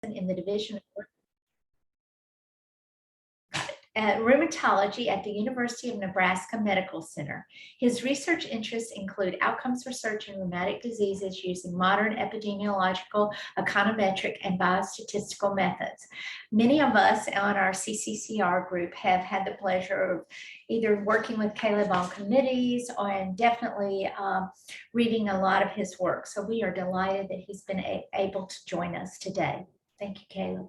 in the Division of Rheumatology at the University of Nebraska Medical Center. His research interests include outcomes research in rheumatic diseases using modern epidemiological, econometric, and biostatistical methods. Many of us on our CCCR group have had the pleasure of either working with Kaleb on committees and definitely reading a lot of his work. So we are delighted that he's been able to join us today. Thank you, Kaleb.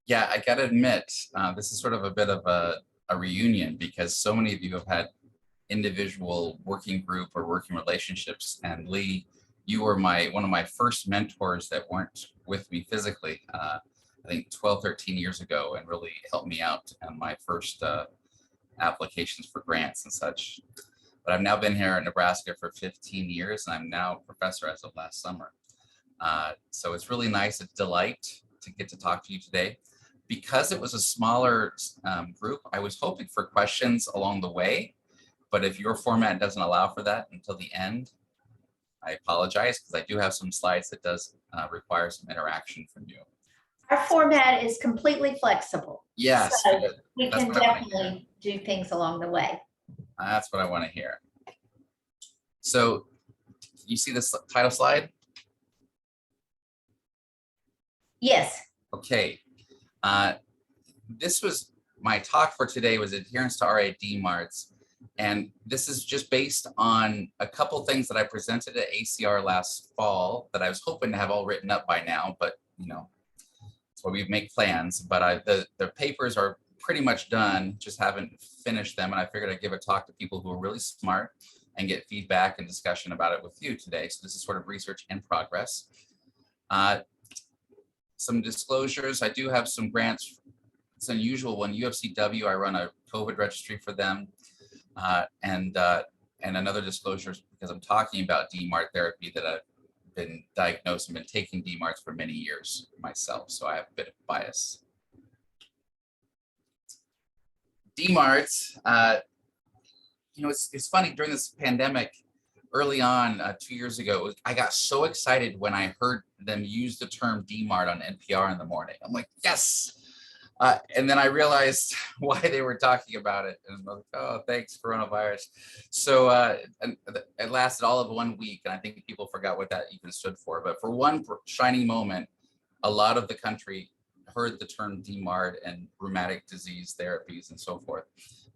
Yeah, I gotta admit, this is sort of a bit of a reunion because so many of you have had individual working group or working relationships. And Lee, you were one of my first mentors that weren't with me physically, I think 12, 13 years ago, and really helped me out on my first applications for grants and such. But I've now been here at Nebraska for 15 years, and I'm now a professor as of last summer. So it's really nice, a delight to get to talk to you today. Because it was a smaller group, I was hoping for questions along the way, but if your format doesn't allow for that until the end, I apologize, because I do have some slides that does require some interaction from you. Our format is completely flexible. Yes, so we can definitely do things along the way. That's what I want to hear. So you see this title slide? Yes. Okay. This was my talk for today, was adherence to RA DMARDs. And this is just based on a couple things that I presented at ACR last fall that I was hoping to have all written up by now, but you know, that's why we make plans. But the papers are pretty much done, just haven't finished them. And I figured I'd give a talk to people who are really smart and get feedback and discussion about it with you today. So this is sort of research in progress. Some disclosures, I do have some grants. It's an unusual one. UFCW, I run a COVID registry for them. And another disclosure is because I'm talking about DMARD therapy, that I've been diagnosed and been taking DMARDs for many years myself. So I have a bit of bias. DMARDs, you know, it's funny, during this pandemic, early on, 2 years ago, I got so excited when I heard them use the term DMARD on NPR in the morning. I'm like, yes. And then I realized why they were talking about it. And I'm like, oh, thanks, coronavirus. So and it lasted all of 1 week. And I think people forgot what that even stood for. But for one shining moment, a lot of the country heard the term DMARD and rheumatic disease therapies and so forth,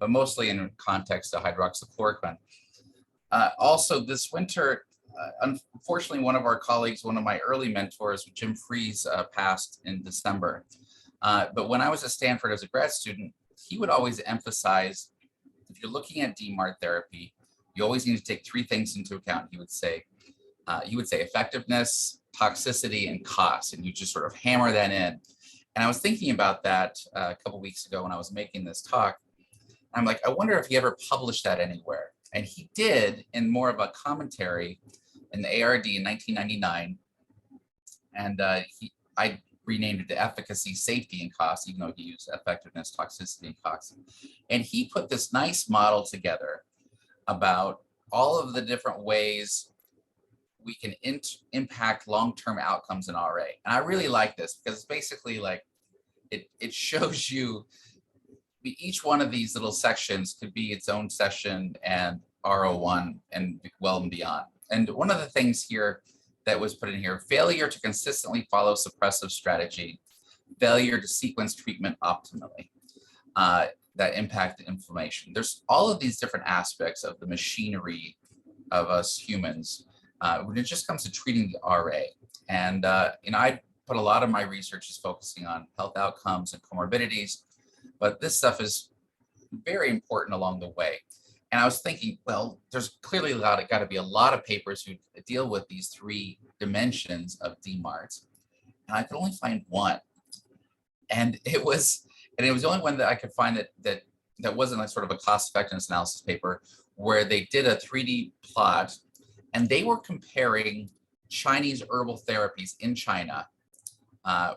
but mostly in context of hydroxychloroquine. Also this winter, unfortunately, one of our colleagues, one of my early mentors, Jim Freeze, passed in December. But when I was at Stanford as a grad student, he would always emphasize, if you're looking at DMARD therapy, you always need to take three things into account. He would say effectiveness, toxicity, and cost, and you just sort of hammer that in. And I was thinking about that a couple weeks ago when I was making this talk. I'm like, I wonder if he ever published that anywhere. And he did, in more of a commentary in the ARD in 1999. And I renamed it to Efficacy, Safety, and Cost, even though he used effectiveness, toxicity, and cost. And he put this nice model together about all of the different ways we can impact long-term outcomes in RA. And I really like this because it's basically like, it shows you each one of these little sections could be its own session and RO1 and well and beyond. And one of the things here that was put in here, failure to consistently follow suppressive strategy, failure to sequence treatment optimally, that impact inflammation. There's all of these different aspects of the machinery of us humans when it just comes to treating the RA. And you know, I put a lot of my research is focusing on health outcomes and comorbidities, but this stuff is very important along the way. And I was thinking, well, there's clearly got to be a lot of papers who deal with these three dimensions of DMARDs, and I could only find one. And it was the only one that I could find that wasn't a sort of a cost effectiveness analysis paper, where they did a 3D plot, and they were comparing Chinese herbal therapies in China,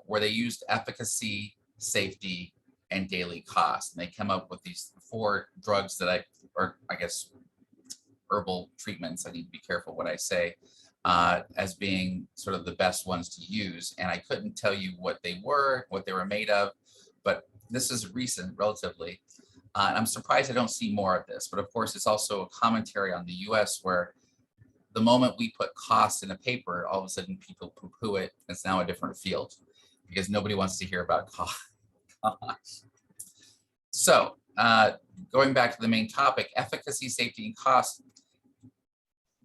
where they used efficacy, safety, and daily cost. And they come up with these 4 drugs that I guess herbal treatments, I need to be careful what I say, as being sort of the best ones to use. And I couldn't tell you what they were made of, but this is recent relatively. And I'm surprised I don't see more of this, but of course it's also a commentary on the US where the moment we put cost in a paper, all of a sudden people poo-poo it. It's now a different field because nobody wants to hear about cost. So going back to the main topic, efficacy, safety, and cost,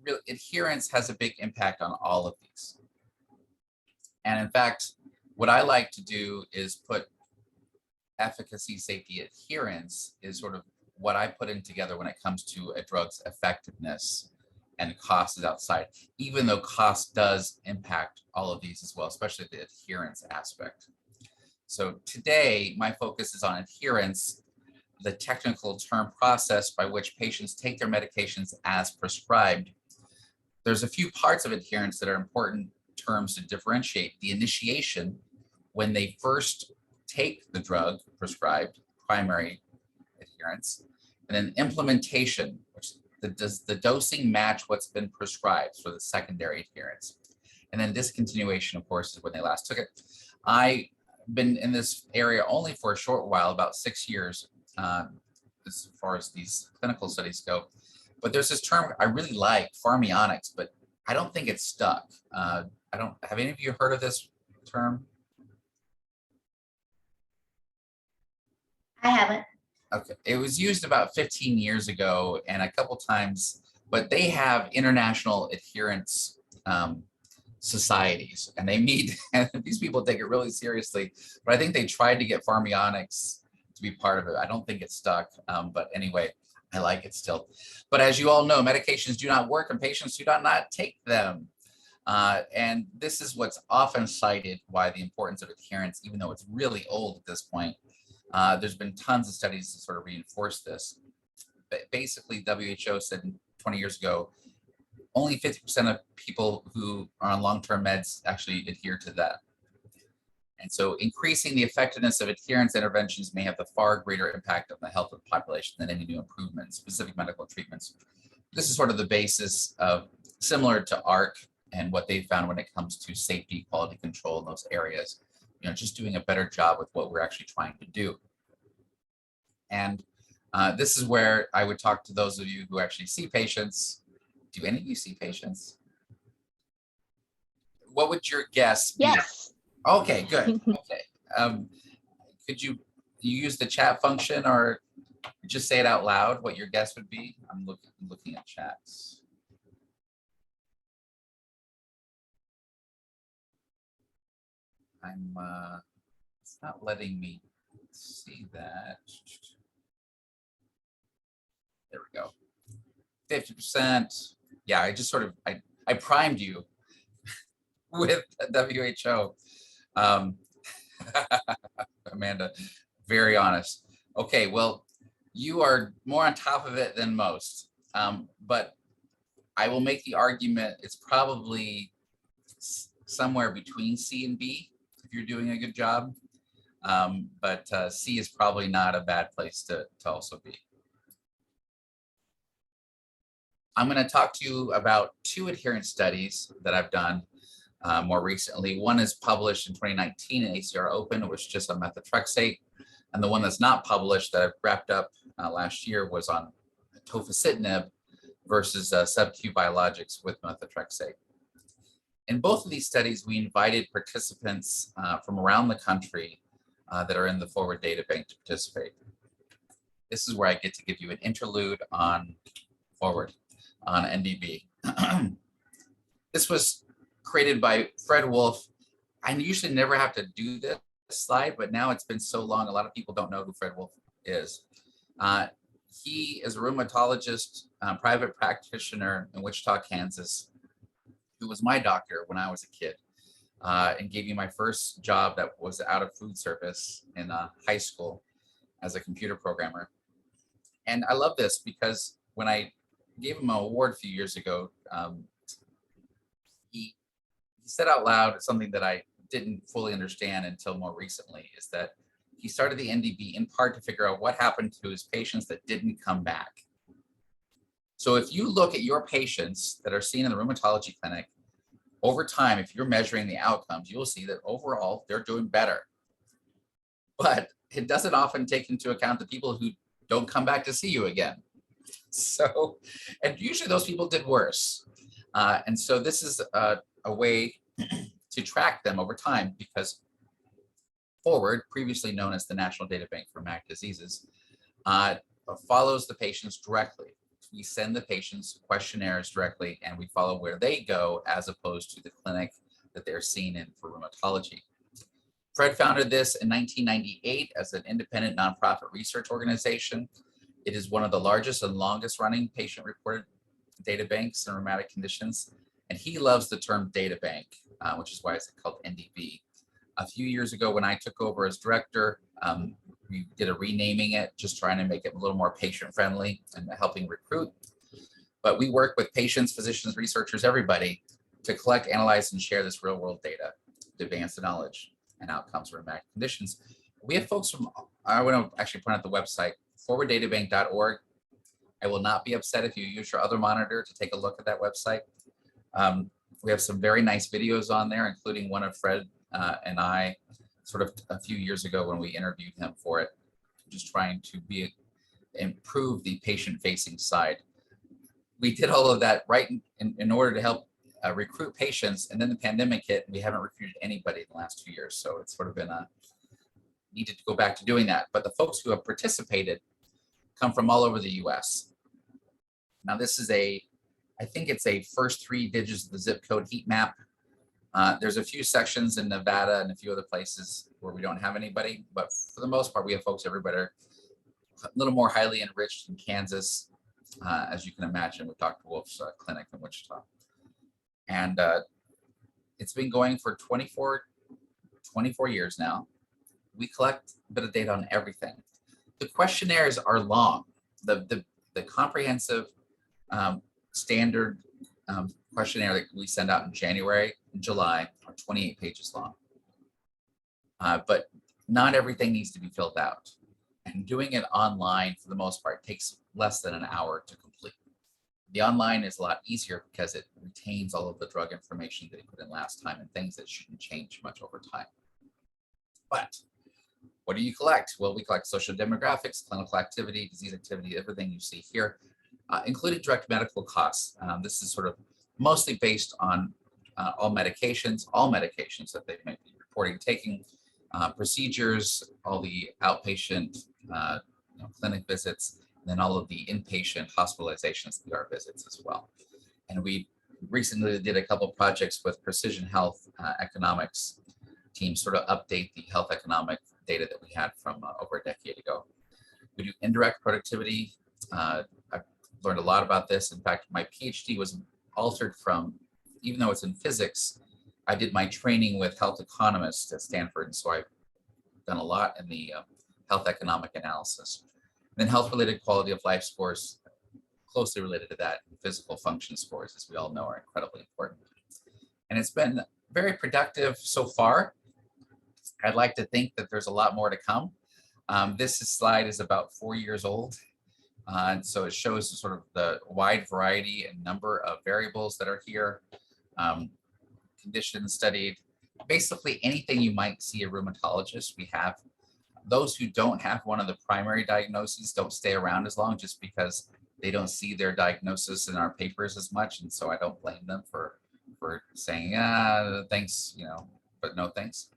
real adherence has a big impact on all of these. And in fact, what I like to do is put efficacy, safety, adherence is sort of what I put in together when it comes to a drug's effectiveness, and cost is outside, even though cost does impact all of these as well, especially the adherence aspect. So today, my focus is on adherence, the technical term process by which patients take their medications as prescribed. There's a few parts of adherence that are important terms to differentiate. The initiation, when they first take the drug prescribed, primary adherence, and then implementation, which does the dosing match what's been prescribed for the secondary adherence? And then discontinuation, of course, is when they last took it. I've been in this area only for a short while, about 6 years, as far as these clinical studies go. But there's this term I really like, pharmionics, but I don't think it's stuck. Have any of you heard of this term? I haven't. Okay, it was used about 15 years ago and a couple times, but they have international adherence societies and they meet, and these people take it really seriously, but I think they tried to get pharmionics to be part of it. I don't think it's stuck, but anyway, I like it still. But as you all know, medications do not work and patients do not take them. And this is what's often cited why the importance of adherence, even though it's really old at this point. There's been tons of studies to sort of reinforce this. But basically, WHO said 20 years ago, only 50% of people who are on long-term meds actually adhere to that. And so increasing the effectiveness of adherence interventions may have a far greater impact on the health of the population than any new improvements, specific medical treatments. This is sort of the basis of, similar to ARC and what they found when it comes to safety, quality control in those areas. You know, just doing a better job with what we're actually trying to do. And this is where I would talk to those of you who actually see patients. Do any of you see patients? What would your guess be? Yes. Okay, good. Okay. Could you use the chat function or just say it out loud, what your guess would be? I'm looking at chats. It's not letting me see that. There we go. 50%. Yeah, I just sort of, I primed you with WHO. Amanda, very honest. Okay, well, you are more on top of it than most, but I will make the argument it's probably somewhere between C and B if you're doing a good job, but C is probably not a bad place to also be. I'm going to talk to you about 2 adherence studies that I've done more recently. One is published in 2019 in ACR Open. It was just on methotrexate. And the one that's not published that I wrapped up last year was on tofacitinib versus sub-Q biologics with methotrexate. In both of these studies, we invited participants from around the country that are in the Forward Databank to participate. This is where I get to give you an interlude on Forward, on NDB. This was created by Fred Wolf. I usually never have to do this slide, but now it's been so long, a lot of people don't know who Fred Wolf is. He is a rheumatologist, private practitioner in Wichita, Kansas, who was my doctor when I was a kid and gave me my first job that was out of food service in high school as a computer programmer. And I love this because when I gave him an award a few years ago, he said out loud something that I didn't fully understand until more recently, is that he started the NDB in part to figure out what happened to his patients that didn't come back. So if you look at your patients that are seen in the rheumatology clinic, over time, if you're measuring the outcomes, you'll see that overall they're doing better. But it doesn't often take into account the people who don't come back to see you again. So, and usually those people did worse. And so this is a way to track them over time, because Forward, previously known as the National Data Bank for MAC diseases, follows the patients directly. We send the patients questionnaires directly, and we follow where they go as opposed to the clinic that they're seen in for rheumatology. Fred founded this in 1998 as an independent nonprofit research organization. It is one of the largest and longest running patient-reported data banks in rheumatic conditions. And he loves the term data bank, which is why it's called NDB. A few years ago, when I took over as director, we did a renaming it, just trying to make it a little more patient-friendly and helping recruit. But we work with patients, physicians, researchers, everybody to collect, analyze, and share this real-world data to advance the knowledge and outcomes for rheumatic conditions. We have folks from, I want to actually point out the website, forwarddatabank.org. I will not be upset if you use your other monitor to take a look at that website. We have some very nice videos on there, including one of Fred and I sort of a few years ago when we interviewed him for it, just trying to improve the patient-facing side. We did all of that right in order to help recruit patients, and then the pandemic hit, and we haven't recruited anybody in the last 2 years. So it's sort of been needed to go back to doing that. But the folks who have participated come from all over the US. Now this is I think it's a first 3 digits of the zip code heat map. There's a few sections in Nevada and a few other places where we don't have anybody, but for the most part, we have folks everywhere. A little more highly enriched in Kansas, as you can imagine, with Dr. Wolf's clinic in Wichita. And it's been going for 24 years now. We collect a bit of data on everything. The questionnaires are long. The comprehensive standard questionnaire that we send out in January and July are 28 pages long. But not everything needs to be filled out. And doing it online, for the most part, takes less than an hour to complete. The online is a lot easier because it retains all of the drug information that you put in last time and things that shouldn't change much over time. But what do you collect? Well, we collect social demographics, clinical activity, disease activity, everything you see here, including direct medical costs. This is sort of mostly based on all medications that they might be reporting taking, procedures, all the outpatient clinic visits, and then all of the inpatient hospitalizations, ER visits as well. And we recently did a couple projects with Precision Health Economics team, sort of update the health economic data that we had from over a decade ago. We do indirect productivity. I've learned a lot about this. In fact, my PhD was altered from, even though it's in physics, I did my training with health economists at Stanford. And so I've done a lot in the health economic analysis. And then health-related quality of life scores, closely related to that. Physical function scores, as we all know, are incredibly important. And it's been very productive so far. I'd like to think that there's a lot more to come. This slide is about 4 years old. And so it shows sort of the wide variety and number of variables that are here, conditions studied, basically anything you might see a rheumatologist, we have. Those who don't have one of the primary diagnoses don't stay around as long just because they don't see their diagnosis in our papers as much. And so I don't blame them for saying, thanks, but no thanks.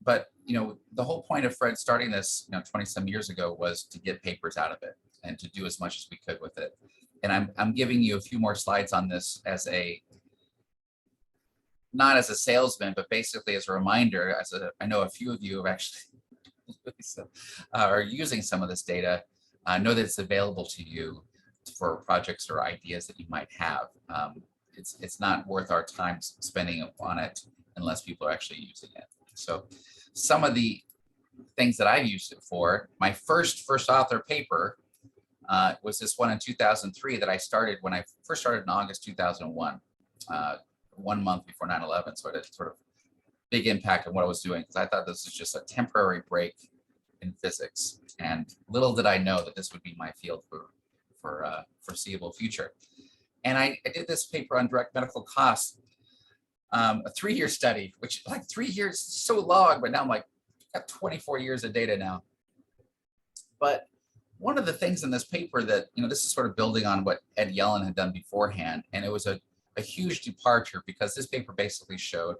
But the whole point of Fred starting this 20 some years ago was to get papers out of it and to do as much as we could with it. And I'm giving you a few more slides on this as not as a salesman, but basically as a reminder, I know a few of you have actually are using some of this data. Know that it's available to you for projects or ideas that you might have. It's not worth our time spending on it unless people are actually using it. So some of the things that I've used it for, my first author paper was this one in 2003 that I started when I first started in August 2001, 1 month before 9/11. So it had sort of big impact on what I was doing because I thought this was just a temporary break in physics. And little did I know that this would be my field for foreseeable future. And I did this paper on direct medical costs. a 3-year study, which like 3 years is so long, but now I'm like, got 24 years of data now. But one of the things in this paper that, this is sort of building on what Ed Yellen had done beforehand, and it was a huge departure because this paper basically showed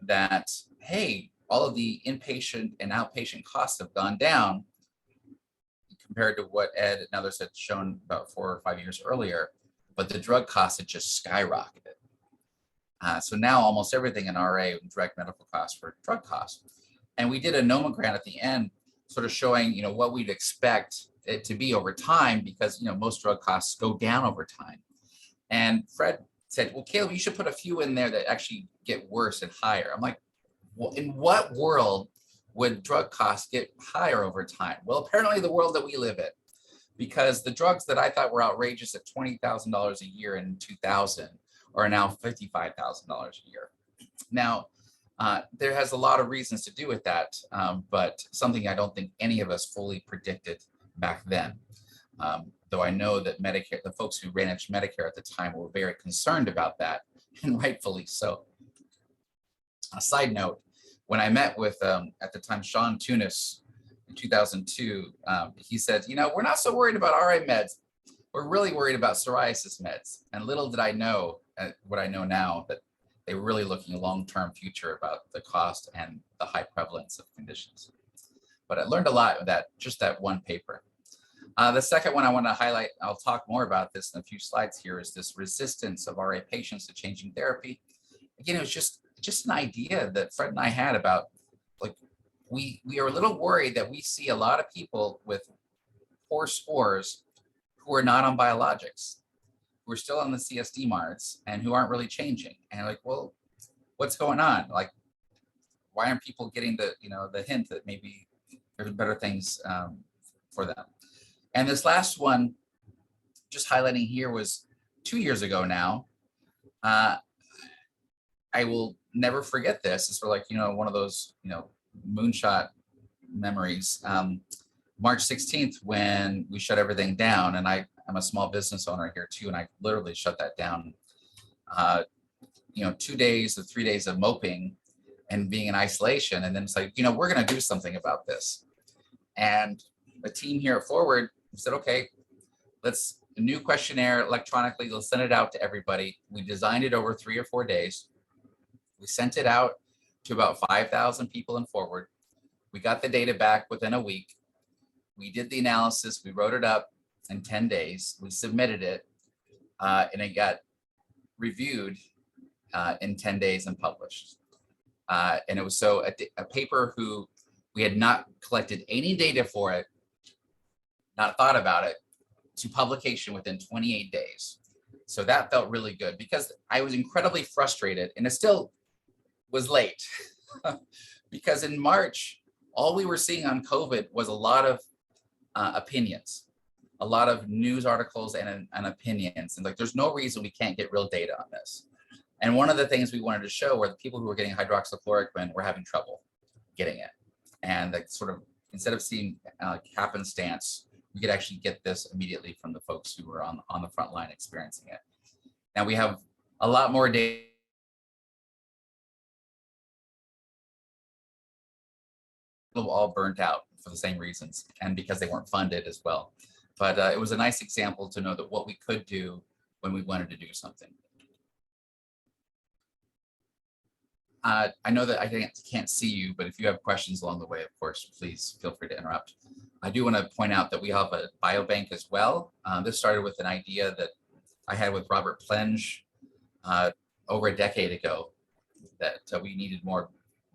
that, hey, all of the inpatient and outpatient costs have gone down compared to what Ed and others had shown about 4 or 5 years earlier, but the drug costs had just skyrocketed. So now almost everything in RA, direct medical costs for drug costs. And we did a nomogram at the end, sort of showing, what we'd expect it to be over time, because, most drug costs go down over time. And Fred said, well, Kaleb, you should put a few in there that actually get worse and higher. I'm like, well, in what world would drug costs get higher over time? Well, apparently the world that we live in, because the drugs that I thought were outrageous at $20,000 a year in 2000 are now $55,000 a year. Now, there has a lot of reasons to do with that, but something I don't think any of us fully predicted back then. Though I know that Medicare, the folks who managed Medicare at the time were very concerned about that, and rightfully so. A side note, when I met with, at the time, Sean Tunis in 2002, he said, we're not so worried about RA meds. We're really worried about psoriasis meds. And little did I know, what I know now, that they were really looking long-term future about the cost and the high prevalence of conditions. But I learned a lot of that, just that one paper. The second one I want to highlight, I'll talk more about this in a few slides here, is this resistance of RA patients to changing therapy. Again, it was just an idea that Fred and I had about, like, we are a little worried that we see a lot of people with poor scores who are not on biologics, who are still on the DMARDs and who aren't really changing. And like, well, what's going on? Like, why aren't people getting the, the hint that maybe there's better things for them? And this last one, just highlighting here, was 2 years ago now. I will never forget this. It's sort of like, one of those, moonshot memories. March 16th, when we shut everything down, and I'm a small business owner here too, and I literally shut that down. 2 days or 3 days of moping and being in isolation. And then it's like, we're going to do something about this. And the team here at Forward said, okay, a new questionnaire electronically, let's send it out to everybody. We designed it over 3 or 4 days. We sent it out to about 5,000 people in Forward. We got the data back within a week. We did the analysis. We wrote it up in 10 days. We submitted it, and it got reviewed in 10 days and published. And it was so a paper who we had not collected any data for it, not thought about it, to publication within 28 days. So that felt really good, because I was incredibly frustrated, and it still was late because in March, all we were seeing on COVID was a lot of opinions, a lot of news articles and opinions. And like, there's no reason we can't get real data on this. And one of the things we wanted to show were the people who were getting hydroxychloroquine were having trouble getting it. And like, sort of, instead of seeing happenstance, we could actually get this immediately from the folks who were on the front line experiencing it. Now we have a lot more data. All burnt out for the same reasons, and because they weren't funded as well. But it was a nice example to know that what we could do when we wanted to do something. I know that I can't see you, but if you have questions along the way, of course, please feel free to interrupt. I do want to point out that we have a biobank as well. This started with an idea that I had with Robert Plenge over a decade ago, that we needed more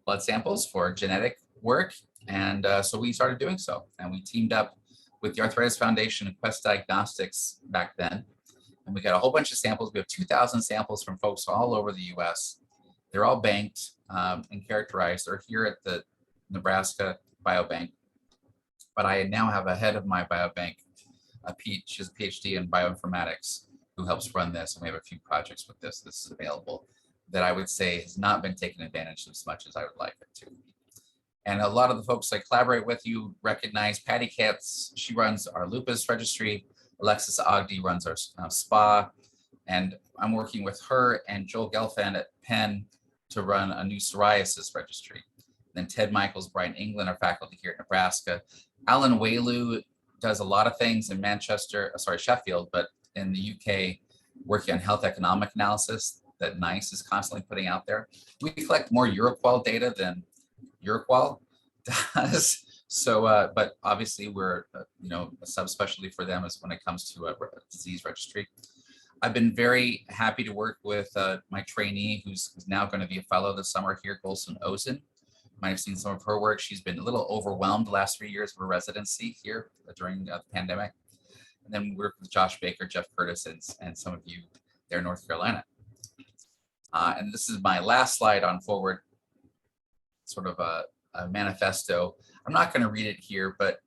blood samples for genetic work. And so we started doing so. And we teamed up with the Arthritis Foundation and Quest Diagnostics back then. And we got a whole bunch of samples. We have 2,000 samples from folks all over the US. They're all banked and characterized. They're here at the Nebraska Biobank. But I now have a head of my biobank, she's a PhD in bioinformatics, who helps run this. And we have a few projects with this. This is available, that I would say has not been taken advantage of as much as I would like it to. And a lot of the folks I collaborate with, you recognize Patty Katz. She runs our lupus registry. Alexis Ogden runs our SPA. And I'm working with her and Joel Gelfand at Penn to run a new psoriasis registry. Then Ted Michaels, Brian England are faculty here at Nebraska. Alan Whaley does a lot of things in Sheffield, but in the UK, working on health economic analysis that NICE is constantly putting out there. We collect more Euroqual data than Euroqual does. So, but obviously we're, a subspecialty for them is when it comes to a disease registry. I've been very happy to work with my trainee who's now going to be a fellow this summer here, Golson Ozen. You might have seen some of her work. She's been a little overwhelmed the last 3 years of her residency here during the pandemic. And then we worked with Josh Baker, Jeff Curtis, and some of you there in North Carolina. And this is my last slide on Forward, sort of a manifesto. I'm not going to read it here, but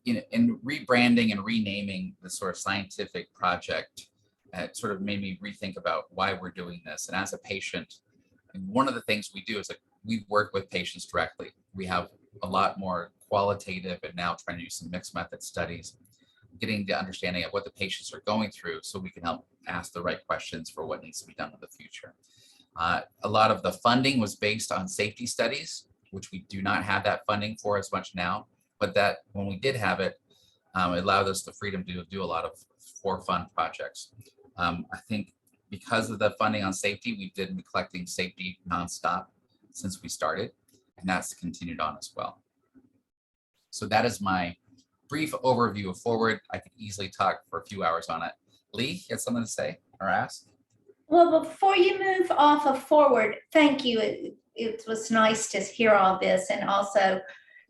in rebranding and renaming this sort of scientific project, it sort of made me rethink about why we're doing this. And as a patient, one of the things we do is we work with patients directly. We have a lot more qualitative and now trying to do some mixed method studies, getting the understanding of what the patients are going through so we can help ask the right questions for what needs to be done in the future. A lot of the funding was based on safety studies, which we do not have that funding for as much now, but that when we did have it, it allowed us the freedom to do a lot of for-fun projects. I think because of the funding on safety, we've been collecting safety nonstop since we started, and that's continued on as well. So that is my brief overview of Forward. I could easily talk for a few hours on it. Lee, you have something to say or ask? Well, before you move off of Forward, thank you. It was nice to hear all this, and also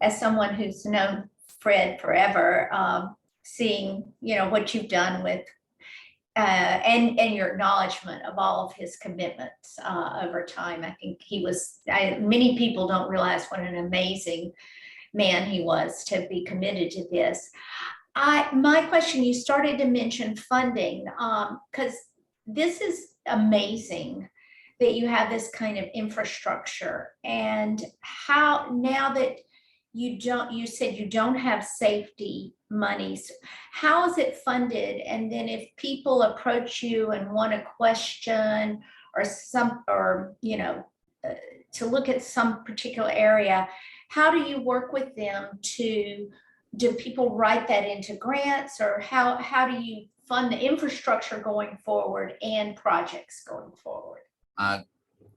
as someone who's known Fred forever, seeing what you've done with and your acknowledgement of all of his commitments over time. I think many people don't realize what an amazing man he was to be committed to this. My question, you started to mention funding, because this is amazing that you have this kind of infrastructure, and how now that you said you don't have safety monies, how is it funded? And then if people approach you and want a question or to look at some particular area, how do you work with them do people write that into grants, or how do you fund the infrastructure going forward and projects going forward?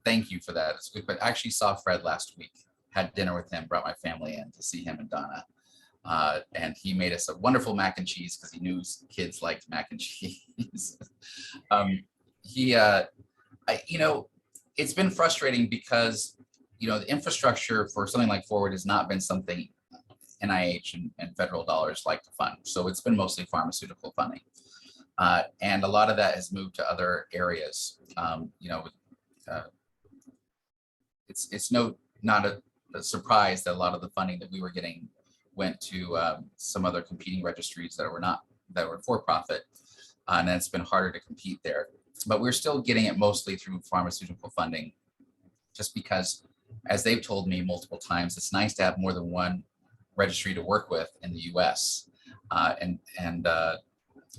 Thank you for that. It's good. But I actually saw Fred last week, had dinner with him, brought my family in to see him and Donna. And he made us a wonderful mac and cheese because he knew kids liked mac and cheese. It's been frustrating because, the infrastructure for something like Forward has not been something NIH and federal dollars like to fund. So it's been mostly pharmaceutical funding. And a lot of that has moved to other areas. It's not a surprise that a lot of the funding that we were getting went to some other competing registries that were for profit, and it's been harder to compete there. But we're still getting it mostly through pharmaceutical funding, just because, as they've told me multiple times, it's nice to have more than one registry to work with in the U.S. And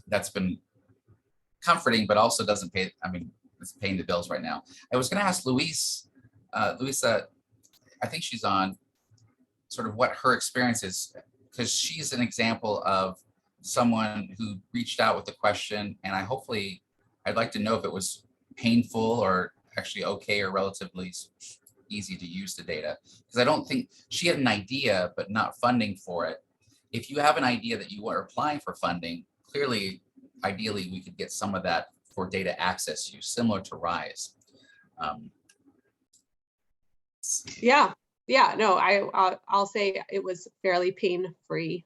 that's been comforting, but also doesn't pay. I mean, it's paying the bills right now. I was going to ask Louisa, I think she's on, sort of what her experience is, because she's an example of someone who reached out with a question, and I'd like to know if it was painful or actually okay or relatively easy to use the data, because I don't think she had an idea but not funding for it. If you have an idea that you are applying for funding, clearly, ideally, we could get some of that for data access use, similar to RISE. I'll say it was fairly pain-free.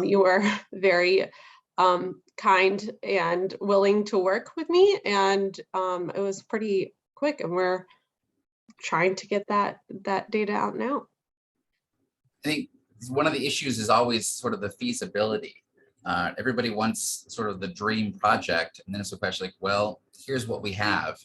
You were very kind and willing to work with me, and it was pretty quick, and we're trying to get that data out now. I think one of the issues is always sort of the feasibility. Everybody wants sort of the dream project, and then it's a question like, well, here's what we have,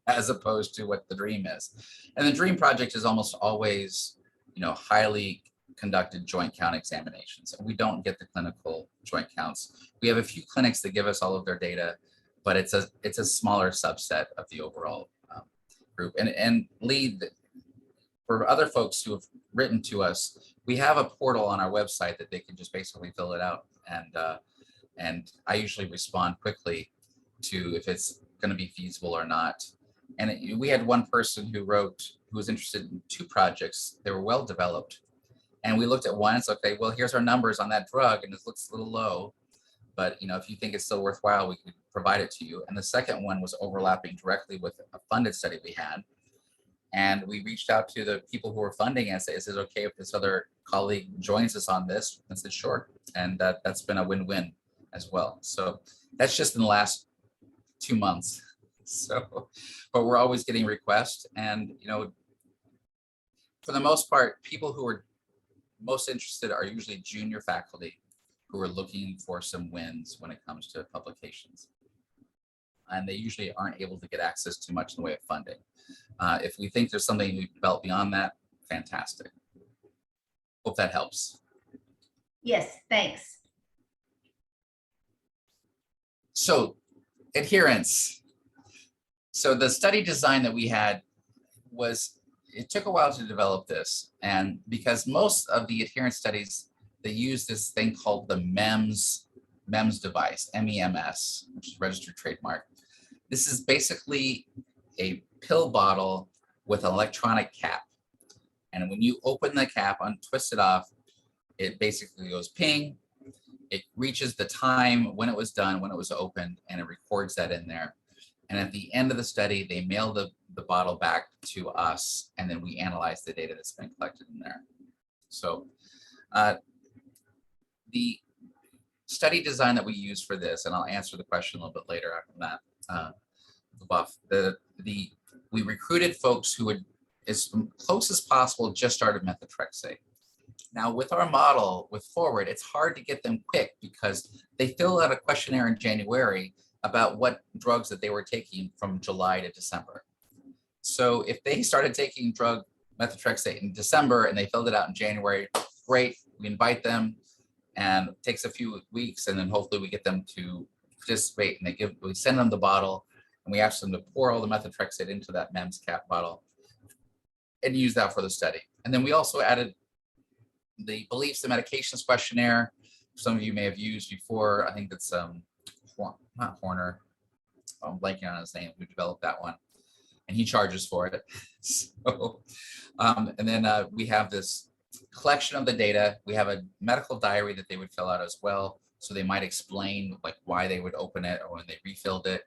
as opposed to what the dream is. And the dream project is almost always, highly conducted joint count examinations. And we don't get the clinical joint counts. We have a few clinics that give us all of their data, but it's a smaller subset of the overall group. And lead, for other folks who have written to us, we have a portal on our website that they can just basically fill it out. And I usually respond quickly to if it's going to be feasible or not. And we had one person who wrote, who was interested in 2 projects. They were well developed. And we looked at one, it's okay, well, here's our numbers on that drug and it looks a little low, but if you think it's still worthwhile, we could provide it to you. And the second one was overlapping directly with a funded study we had. And we reached out to the people who were funding and said, is it okay if this other colleague joins us on this? And said, sure. And that's been a win-win as well. So that's just in the last 2 months. So, but we're always getting requests. And, for the most part, people who are most interested are usually junior faculty who are looking for some wins when it comes to publications. And they usually aren't able to get access to much in the way of funding. If we think there's something we develop beyond that, fantastic. Hope that helps. Yes, thanks. So, adherence. So the study design that we had it took a while to develop this. And because most of the adherence studies, they use this thing called the MEMS device, MEMS, which is registered trademark. This is basically a pill bottle with an electronic cap. And when you open the cap, untwist it off, it basically goes ping. It reaches the time when it was done, when it was opened, and it records that in there. And at the end of the study, they mail the bottle back to us, and then we analyze the data that's been collected in there. So the study design that we use for this, and I'll answer the question a little bit later after that, we recruited folks who would, as close as possible, just started methotrexate. Now with our model, with Forward, it's hard to get them quick because they fill out a questionnaire in January about what drugs that they were taking from July to December. So if they started taking drug methotrexate in December and they filled it out in January, great, we invite them, and it takes a few weeks, and then hopefully we get them to participate, and we send them the bottle, and we ask them to pour all the methotrexate into that MEMS cap bottle and use that for the study. And then we also added the beliefs and medications questionnaire. Some of you may have used before. I think that's not Horner. I'm blanking on his name. We developed that one, and he charges for it. So, and then we have this collection of the data. We have a medical diary that they would fill out as well. So they might explain like why they would open it or when they refilled it,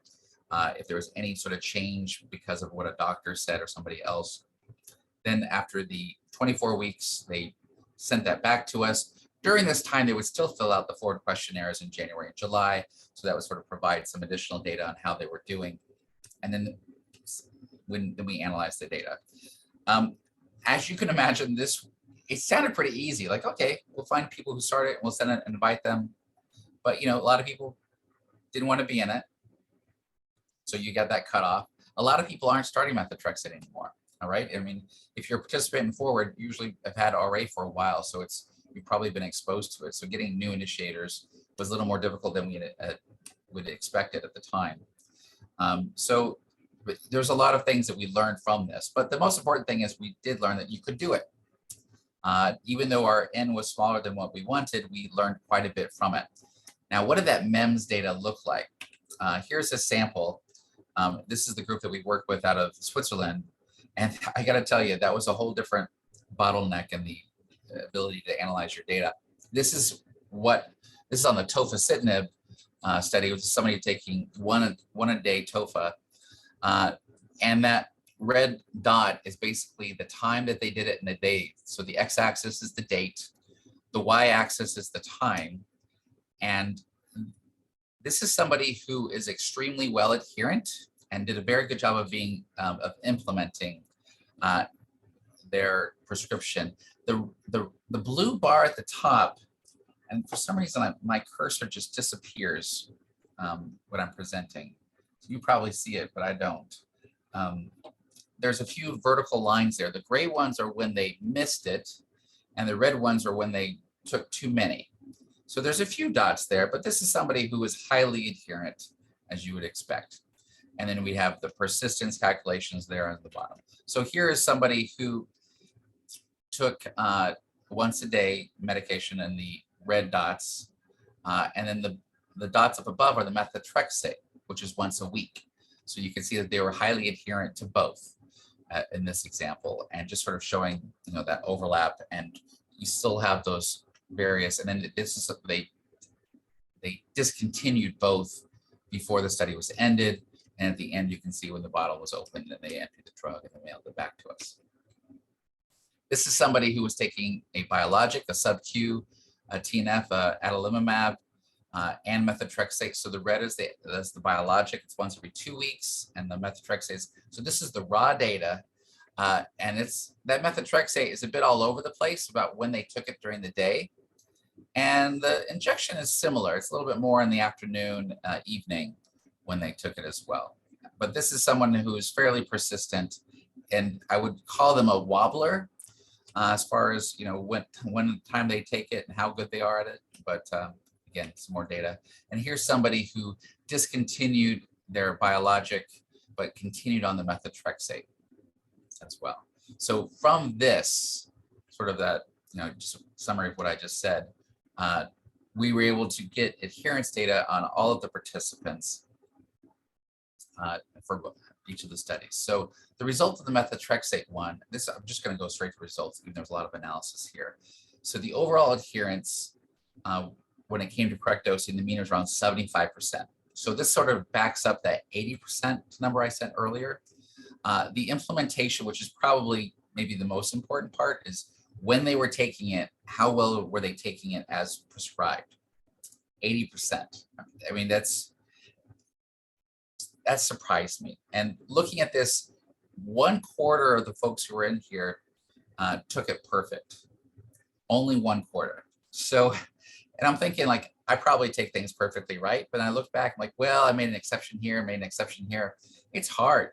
if there was any sort of change because of what a doctor said or somebody else. Then after the 24 weeks, they sent that back to us. During this time, they would still fill out the Forward questionnaires in January and July. So that would sort of provide some additional data on how they were doing. And then when we analyzed the data. As you can imagine, it sounded pretty easy. Like, okay, we'll find people who started, we'll send it and invite them. But a lot of people didn't want to be in it. So you got that cut off. A lot of people aren't starting methotrexate anymore. All right. I mean, if you're participating in Forward, usually have had RA for a while, so you've probably been exposed to it. So getting new initiators was a little more difficult than we would expect it at the time. So there's a lot of things that we learned from this, but the most important thing is we did learn that you could do it. Even though our N was smaller than what we wanted, we learned quite a bit from it. Now, what did that MEMS data look like? Here's a sample. This is the group that we work with out of Switzerland. And I got to tell you, that was a whole different bottleneck in the ability to analyze your data. This is on the tofacitinib study, which is somebody taking one a day tofa. And that red dot is basically the time that they did it in a day. So the x-axis is the date, the y-axis is the time. And this is somebody who is extremely well adherent and did a very good job of implementing their prescription. The blue bar at the top, and for some reason my cursor just disappears when I'm presenting. You probably see it, but I don't. There's a few vertical lines there. The gray ones are when they missed it, and the red ones are when they took too many. So there's a few dots there, but this is somebody who is highly adherent, as you would expect. And then we have the persistence calculations there at the bottom. So here is somebody who took once a day medication in the red dots. And then the dots up above are the methotrexate, which is once a week. So you can see that they were highly adherent to both in this example, and just sort of showing, you know, that overlap, and you still have those various, and then this is, they discontinued both before the study was ended. And at the end, you can see when the bottle was opened and they emptied the drug and they mailed it back to us. This is somebody who was taking a biologic, a sub-Q, a TNF, adalimumab, and methotrexate. So the red is the biologic, it's once every 2 weeks, and the methotrexate. So this is the raw data, and it's that methotrexate is a bit all over the place about when they took it during the day. And the injection is similar. It's a little bit more in the afternoon, evening when they took it as well. But this is someone who is fairly persistent, and I would call them a wobbler as far as, you know, when time they take it and how good they are at it. But again, some more data. And here's somebody who discontinued their biologic, but continued on the methotrexate as well. So from this, sort of that, you know, just a summary of what I just said, we were able to get adherence data on all of the participants for each of the studies. So the result of the methotrexate one, this, I'm just going to go straight to results, even there's a lot of analysis here. So the overall adherence, when it came to correct dosing, the mean was around 75%. So this sort of backs up that 80% number I sent earlier. The implementation, which is probably maybe the most important part, is when they were taking it, how well were they taking it as prescribed? 80%. I mean, that surprised me. And looking at this, 1/4 of the folks who were in here took it perfect. Only 1/4. So, and I'm thinking, like, I probably take things perfectly right, but I look back, I'm like, well, I made an exception here, made an exception here. It's hard.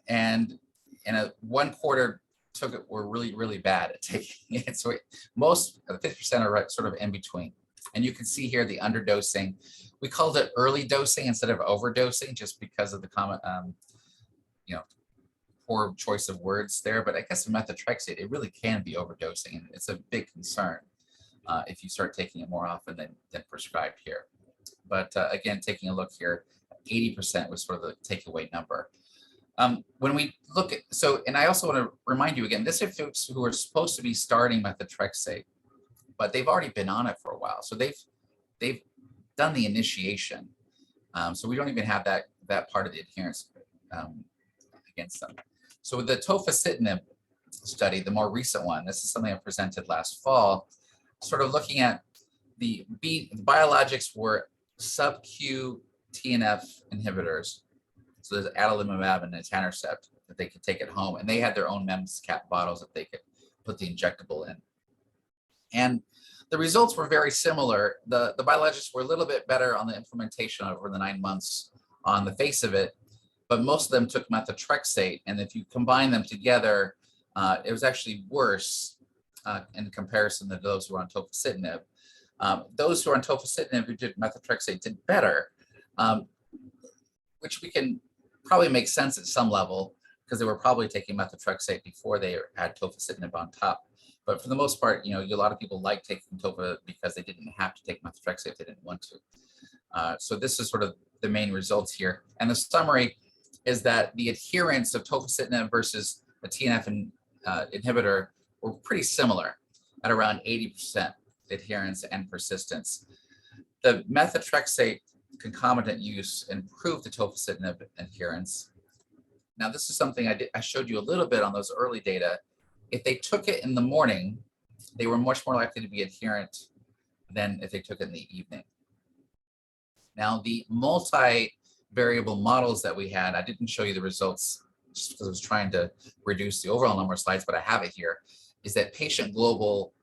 And 1/4 took it, were really, really bad at taking it. So most of the 50% are right, sort of in between. And you can see here the underdosing. We called it early dosing instead of overdosing, just because of the common, you know, poor choice of words there. But I guess with methotrexate, it really can be overdosing, and it's a big concern if you start taking it more often than prescribed here. But again, taking a look here, 80% was sort of the takeaway number. When we look at, so, and I also want to remind you again, this is folks who are supposed to be starting methotrexate, but they've already been on it for a while. So they've done the initiation. So we don't even have that part of the adherence against them. So with the tofacitinib study, the more recent one, this is something I presented last fall, sort of looking at the biologics were sub-Q TNF inhibitors. So there's adalimumab and etanercept that they could take at home, and they had their own MEMS cap bottles that they could put the injectable in. And the results were very similar. The biologics were a little bit better on the implementation over the 9 months on the face of it, but most of them took methotrexate. And if you combine them together, it was actually worse in comparison to those who were on tofacitinib. Those who are on tofacitinib who did methotrexate did better, which we can probably make sense at some level, because they were probably taking methotrexate before they had tofacitinib on top. But for the most part, you know, a lot of people like taking tofa because they didn't have to take methotrexate if they didn't want to. So this is sort of the main results here. And the summary is that the adherence of tofacitinib versus a TNF inhibitor were pretty similar at around 80% adherence and persistence. The methotrexate concomitant use improved the tofacitinib adherence. Now, this is something I showed you a little bit on those early data. If they took it in the morning, they were much more likely to be adherent than if they took it in the evening. Now, the multi-variable models that we had, I didn't show you the results just because I was trying to reduce the overall number of slides, but I have it here, is that patient global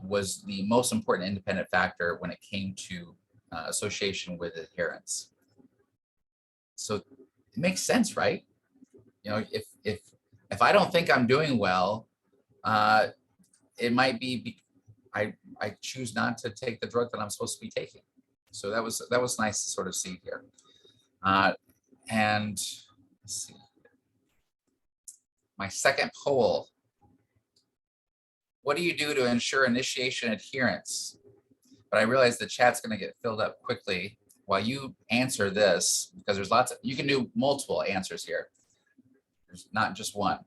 was the most important independent factor when it came to association with adherence. So it makes sense, right? You know, if I don't think I'm doing well, it might be I choose not to take the drug that I'm supposed to be taking. So that was nice to sort of see here. And let's see, my second poll. What do you do to ensure initiation adherence? But I realize the chat's going to get filled up quickly while you answer this, because there's lots of, you can do multiple answers here. There's not just one.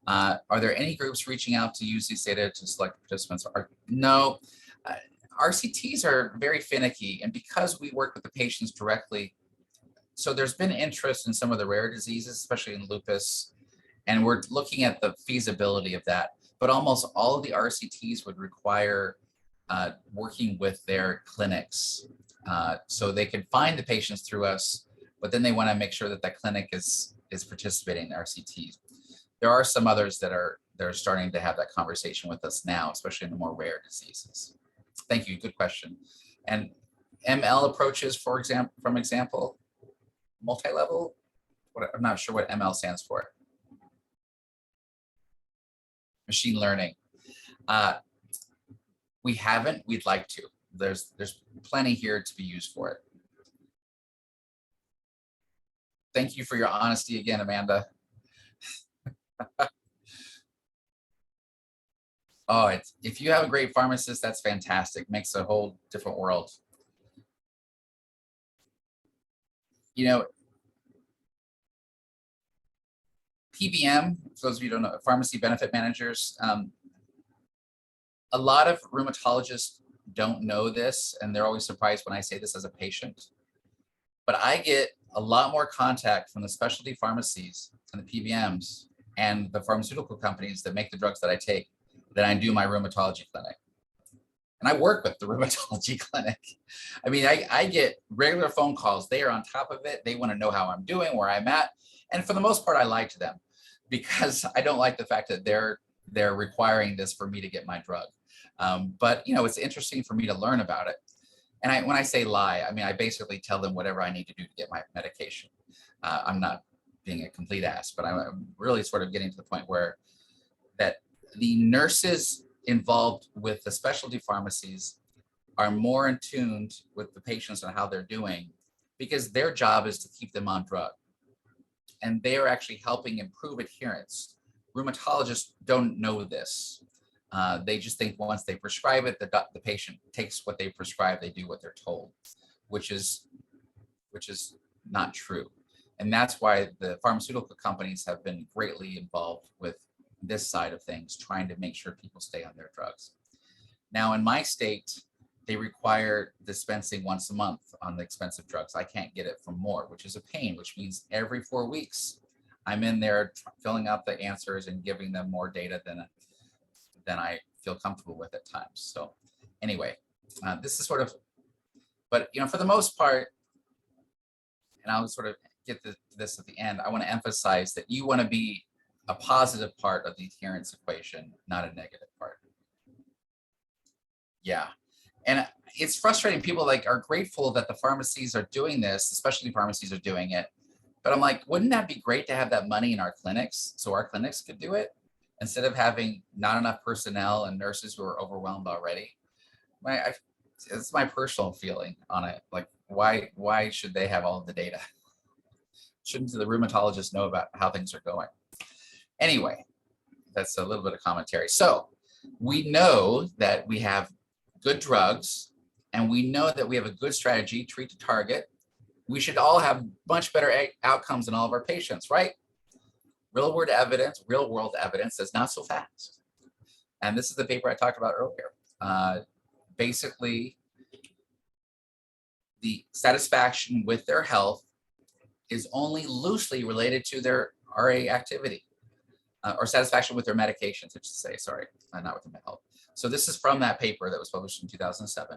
Are there any groups reaching out to use these data to select participants? No, RCTs are very finicky, and because we work with the patients directly, so there's been interest in some of the rare diseases, especially in lupus, and we're looking at the feasibility of that. But almost all of the RCTs would require working with their clinics. So they can find the patients through us, but then they want to make sure that that clinic is participating in the RCTs. There are some others that are starting to have that conversation with us now, especially in the more rare diseases. Thank you, good question. And ML approaches, for example, multi-level, I'm not sure what ML stands for. Machine learning. We haven't, we'd like to. There's plenty here to be used for it. Thank you for your honesty again, Amanda. Oh, if you have a great pharmacist, that's fantastic. Makes a whole different world. You know, PBM, for those of you who don't know, pharmacy benefit managers, a lot of rheumatologists don't know this, and they're always surprised when I say this as a patient. But I get a lot more contact from the specialty pharmacies and the PBMs and the pharmaceutical companies that make the drugs that I take than I do my rheumatology clinic. And I work with the rheumatology clinic. I mean, I get regular phone calls. They are on top of it. They want to know how I'm doing, where I'm at. And for the most part, I lie to them because I don't like the fact that they're requiring this for me to get my drug. But you know, it's interesting for me to learn about it. And when I say lie, I mean, I basically tell them whatever I need to do to get my medication. I'm not being a complete ass, but I'm really sort of getting to the point where that the nurses involved with the specialty pharmacies are more in tune with the patients and how they're doing, because their job is to keep them on drug. And they are actually helping improve adherence. Rheumatologists don't know this. They just think once they prescribe it, the patient takes what they prescribe, they do what they're told, which is not true. And that's why the pharmaceutical companies have been greatly involved with this side of things, trying to make sure people stay on their drugs. Now, in my state, they require dispensing once a month on the expensive drugs. I can't get it for more, which is a pain, which means every 4 weeks, I'm in there filling out the answers and giving them more data than I feel comfortable with at times. So anyway, this is sort of, but you know, for the most part, and I'll sort of get to this at the end, I want to emphasize that you want to be a positive part of the adherence equation, not a negative part. Yeah. And it's frustrating. People are grateful that the pharmacies are doing this, especially pharmacies are doing it. But I'm like, wouldn't that be great to have that money in our clinics so our clinics could do it instead of having not enough personnel and nurses who are overwhelmed already? It's my personal feeling on it. Like, why should they have all of the data? Shouldn't the rheumatologists know about how things are going? Anyway, that's a little bit of commentary. So we know that we have good drugs, and we know that we have a good strategy, treat to target. We should all have much better outcomes in all of our patients, right? Real world evidence is not so fast. And this is the paper I talked about earlier. Basically, the satisfaction with their health is only loosely related to their RA activity, or satisfaction with their medications, I should say, sorry, not with their health. So this is from that paper that was published in 2007.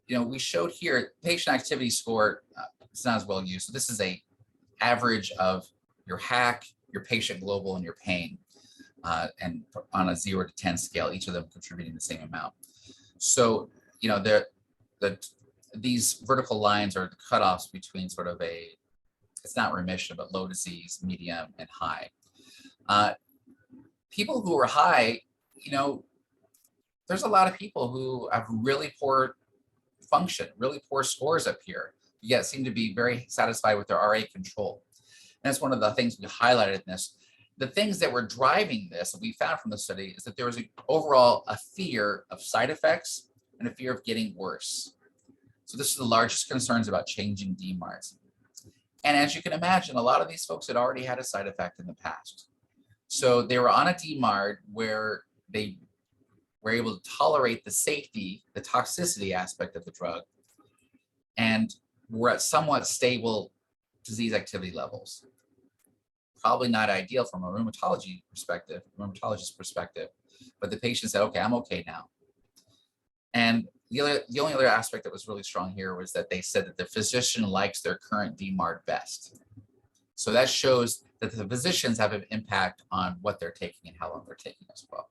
You know, we showed here patient activity score, it's not as well used. So this is a average of your HAC, your patient global, and your pain, and on a 0 to 10 scale, each of them contributing the same amount. So, you know, these vertical lines are the cutoffs between sort of it's not remission, but low disease, medium, and high. People who are high, you know, there's a lot of people who have really poor function, really poor scores up here. yet seem to be very satisfied with their RA control. And that's one of the things we highlighted in this. The things that were driving this, that we found from the study, is that there was overall a fear of side effects and a fear of getting worse. So this is the largest concerns about changing DMARDs. And as you can imagine, a lot of these folks had already had a side effect in the past. So they were on a DMARD where they were able to tolerate the safety, the toxicity aspect of the drug, and were at somewhat stable disease activity levels. Probably not ideal from a rheumatologist perspective, but the patient said, okay, I'm okay now. And the only other aspect that was really strong here was that they said that the physician likes their current DMARD best. So that shows that the physicians have an impact on what they're taking and how long they're taking as well.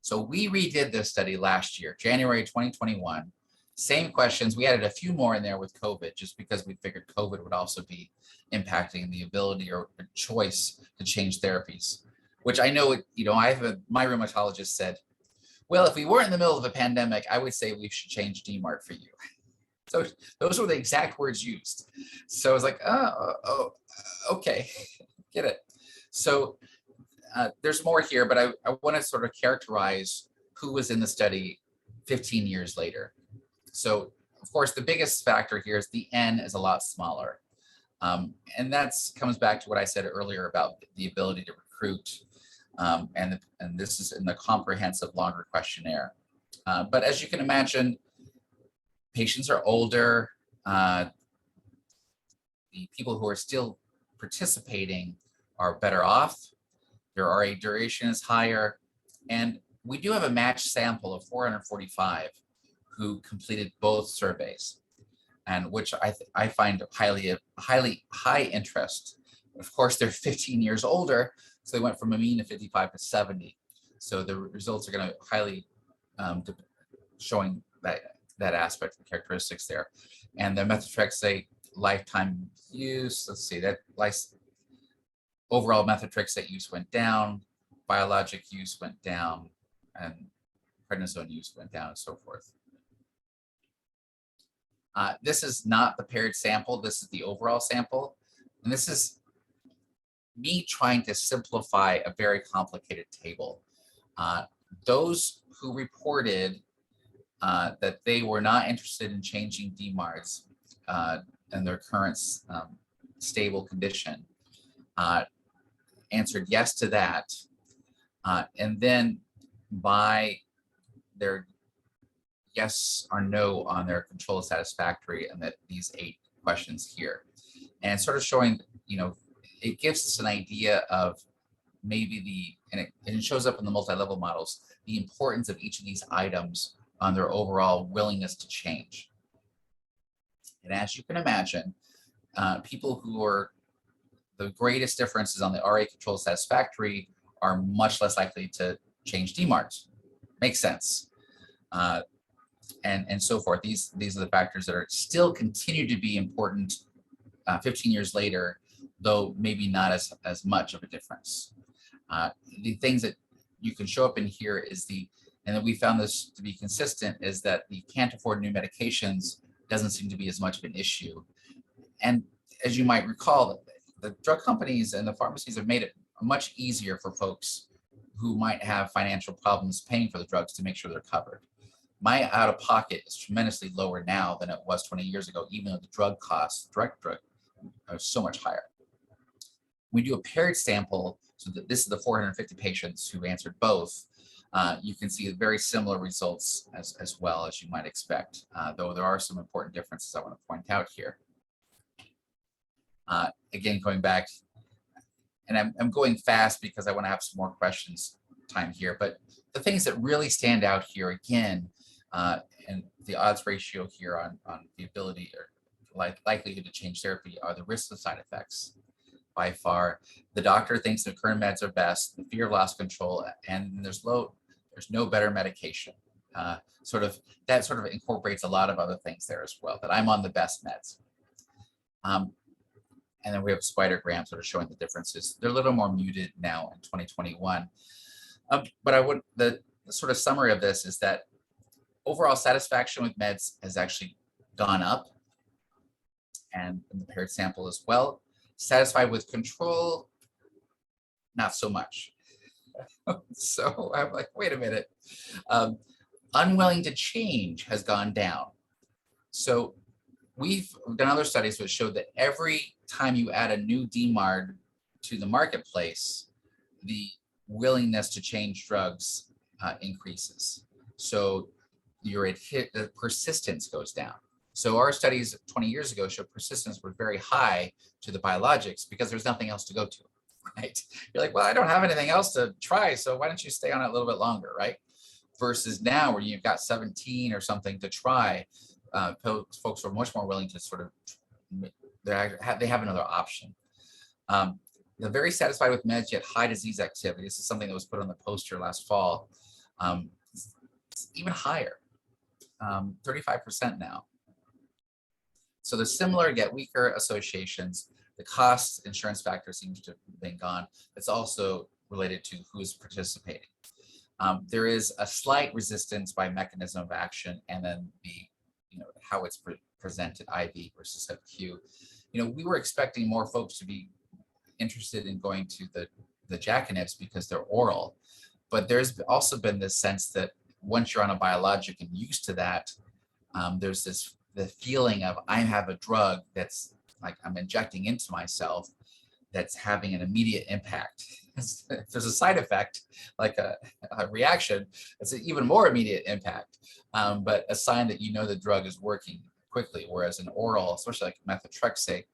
So we redid this study last year, January 2021. Same questions. We added a few more in there with COVID, just because we figured COVID would also be impacting the ability or choice to change therapies, which I know, my rheumatologist said, well, if we weren't in the middle of a pandemic, I would say we should change DMARD for you. So those were the exact words used. So I was like, oh, okay, get it. So there's more here, but I want to sort of characterize who was in the study 15 years later. So of course, the biggest factor here is the N is a lot smaller. And that comes back to what I said earlier about the ability to recruit. And this is in the comprehensive longer questionnaire. But as you can imagine, patients are older. The people who are still participating are better off. Their RA duration is higher. And we do have a matched sample of 445 who completed both surveys, and which I find highly high interest. Of course, they're 15 years older, so they went from a mean of 55 to 70. So the results are going to highly showing that aspect of the characteristics there. And the methotrexate lifetime use, let's see, that overall methotrexate use went down, biologic use went down, and prednisone use went down, and so forth. This is not the paired sample. This is the overall sample. And this is me trying to simplify a very complicated table. Those who reported that they were not interested in changing DMARDs and their current stable condition answered yes to that. And then by their yes or no on their control is satisfactory, and that these 8 questions here, and sort of showing, it gives us an idea of maybe and it shows up in the multi-level models, the importance of each of these items on their overall willingness to change. And as you can imagine, people who are the greatest differences on the RA control satisfactory are much less likely to change DMARDs. Makes sense. And so forth. These are the factors that are still continue to be important 15 years later, though maybe not as much of a difference. The things that you can show up in here is and then we found this to be consistent, is that the can't afford new medications doesn't seem to be as much of an issue. And as you might recall, the drug companies and the pharmacies have made it much easier for folks who might have financial problems paying for the drugs to make sure they're covered. My out-of-pocket is tremendously lower now than it was 20 years ago, even though the drug costs, direct drug, are so much higher. We do a paired sample, so that this is the 450 patients who answered both. You can see very similar results as well as you might expect, though there are some important differences I want to point out here. Again, going back, and I'm going fast because I want to have some more questions time here, but the things that really stand out here again, and the odds ratio here on the ability or likelihood to change therapy are the risks of side effects. By far, the doctor thinks the current meds are best, the fear of loss control, and there's no better medication. That sort of incorporates a lot of other things there as well, that I'm on the best meds. And then we have a spider gram sort of showing the differences. They're a little more muted now in 2021. But the sort of summary of this is that overall satisfaction with meds has actually gone up. and in the paired sample as well. Satisfied with control, not so much. So I'm like, wait a minute. Unwilling to change has gone down. So we've done other studies which show that every time you add a new DMARD to the marketplace, the willingness to change drugs increases. So the persistence goes down. So our studies 20 years ago showed persistence was very high to the biologics because there's nothing else to go to, right? You're like, well, I don't have anything else to try, so why don't you stay on it a little bit longer, right? Versus now where you've got 17 or something to try, folks are much more willing to sort of, they have another option. They're very satisfied with meds, yet high disease activity. This is something that was put on the poster last fall. It's even higher, 35% now. So there's similar yet weaker associations. The cost insurance factor seems to have been gone. It's also related to who's participating. There is a slight resistance by mechanism of action, and then how it's presented, IV versus sub-Q. We were expecting more folks to be interested in going to the JAK inhibitors because they're oral, but there's also been this sense that once you're on a biologic and used to that, there's the feeling of I have a drug that's like I'm injecting into myself that's having an immediate impact. If there's a side effect, like a reaction, it's an even more immediate impact, but a sign that the drug is working quickly, whereas an oral, especially like methotrexate,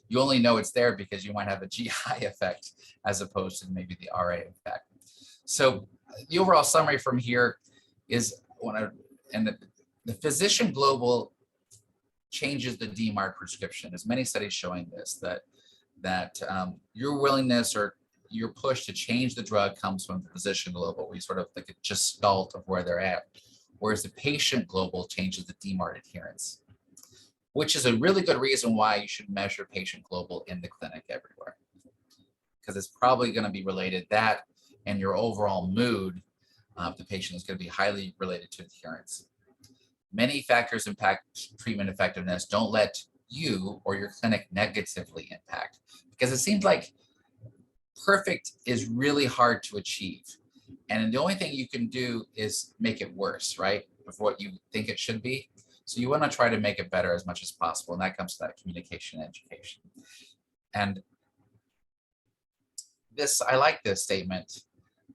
you only know it's there because you might have a GI effect as opposed to maybe the RA effect. So the overall summary from here is the physician global changes the DMARD prescription. There's many studies showing this, that your willingness or your push to change the drug comes from the physician global. We sort of like a gestalt of where they're at, whereas the patient global changes the DMARD adherence, which is a really good reason why you should measure patient global in the clinic everywhere, because it's probably going to be related, that and your overall mood of the patient is going to be highly related to adherence. Many factors impact treatment effectiveness. Don't let you or your clinic negatively impact, because it seems like perfect is really hard to achieve. And the only thing you can do is make it worse, right, of what you think it should be. So you want to try to make it better as much as possible. And that comes to that communication and education. And I like this statement.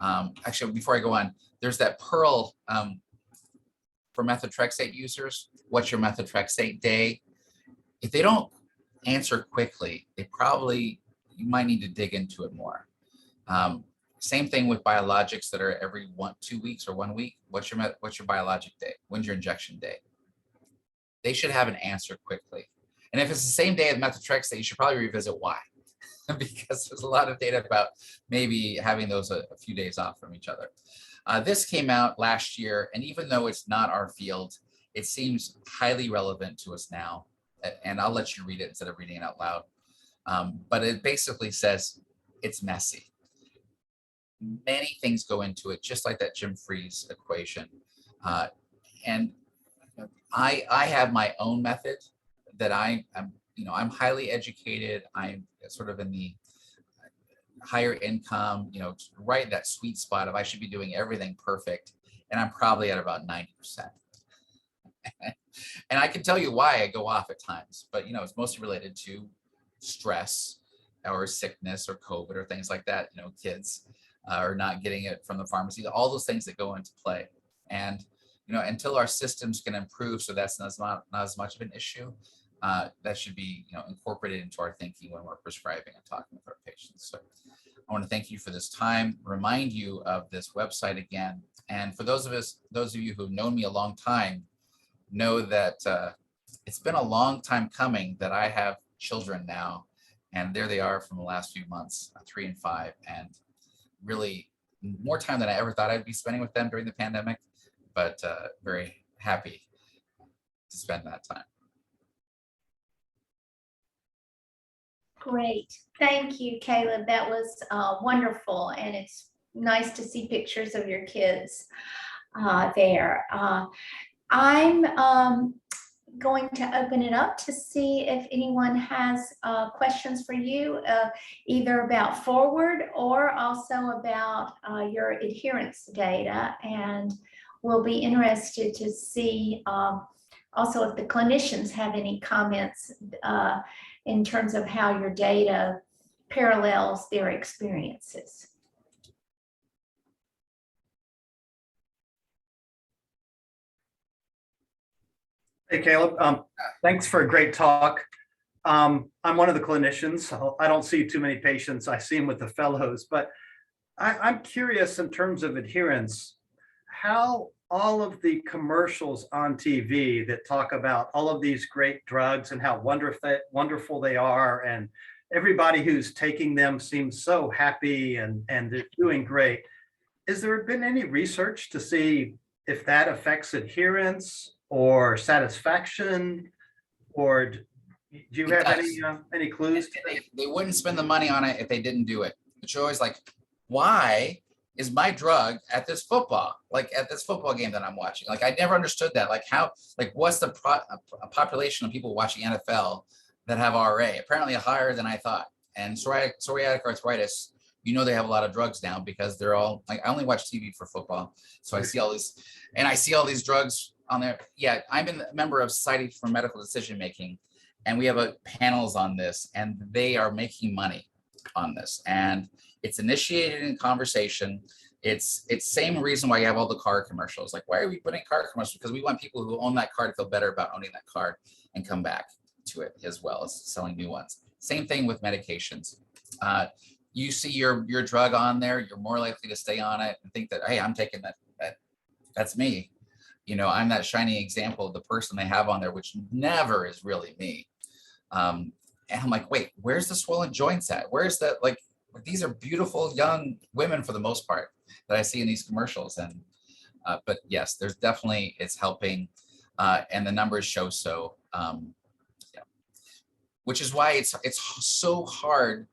Actually, before I go on, there's that Pearl for methotrexate users. What's your methotrexate day? If they don't answer quickly, you might need to dig into it more. Same thing with biologics that are every 2 weeks or 1 week. What's your biologic day? When's your injection day? They should have an answer quickly. And if it's the same day as methotrexate, you should probably revisit why, because there's a lot of data about maybe having those a few days off from each other. This came out last year, and even though it's not our field, it seems highly relevant to us now. And I'll let you read it instead of reading it out loud. But it basically says it's messy. Many things go into it, just like that Jim Freeze equation. And I have my own method that I'm highly educated. I'm sort of in the higher income, right in that sweet spot of I should be doing everything perfect. And I'm probably at about 90%. And I can tell you why I go off at times, but it's mostly related to stress or sickness or COVID or things like that. Kids are not getting it from the pharmacy, all those things that go into play. And until our systems can improve, so that's not as much of an issue, that should be incorporated into our thinking when we're prescribing and talking with our patients. So I want to thank you for this time, remind you of this website again. And for those of you who've known me a long time, know that it's been a long time coming that I have children now, and there they are from the last few months, 3 and 5, and really more time than I ever thought I'd be spending with them during the pandemic, but very happy to spend that time. Great. Thank you, Kaleb. That was wonderful. And it's nice to see pictures of your kids there. I'm going to open it up to see if anyone has questions for you, either about Forward or also about your adherence data. And we'll be interested to see also if the clinicians have any comments in terms of how your data parallels their experiences. Hey, Kaleb. Thanks for a great talk. I'm one of the clinicians. I don't see too many patients. I see them with the fellows, but I'm curious in terms of adherence, how all of the commercials on TV that talk about all of these great drugs and how wonderful they are, and everybody who's taking them seems so happy and they're doing great. Has there been any research to see if that affects adherence or satisfaction, or do you have any clues? They wouldn't spend the money on it if they didn't do it. But you're always like, why is my drug at this football game that I'm watching? Like, I never understood that. Like, how, like, what's the population of people watching NFL that have RA? Apparently higher than I thought. And psoriatic arthritis, you know, they have a lot of drugs now because they're all like, I only watch TV for football. So I see all these, and I see all these drugs on there. Yeah, I'm a member of Society for Medical Decision Making, and we have panels on this, and they are making money on this. And it's initiated in conversation. It's same reason why you have all the car commercials. Like, why are we putting car commercials? Because we want people who own that car to feel better about owning that car and come back to it, as well as selling new ones. Same thing with medications. You see your drug on there, you're more likely to stay on it and think that, hey, I'm taking that's me. You know, I'm that shining example of the person they have on there, which never is really me. And I'm like, wait, where's the swollen joints at? Where's that? Like, these are beautiful young women for the most part that I see in these commercials. And but yes, there's definitely, it's helping, and the numbers show so. Yeah. Which is why it's so hard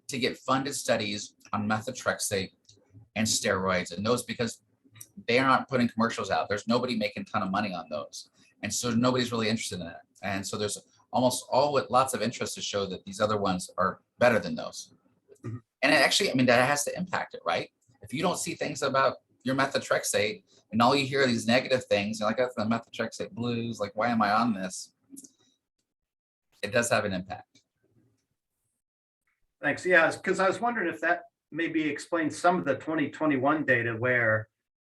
to get funded studies on methotrexate and steroids and those, because they aren't putting commercials out. There's nobody making a ton of money on those. And so nobody's really interested in it. And so there's almost lots of interest to show that these other ones are better than those. Mm-hmm. And it actually, I mean, that has to impact it, right? If you don't see things about your methotrexate and all you hear are these negative things, you're like, that's the methotrexate blues, like, why am I on this? It does have an impact. Thanks. Yeah, because I was wondering if that maybe explains some of the 2021 data where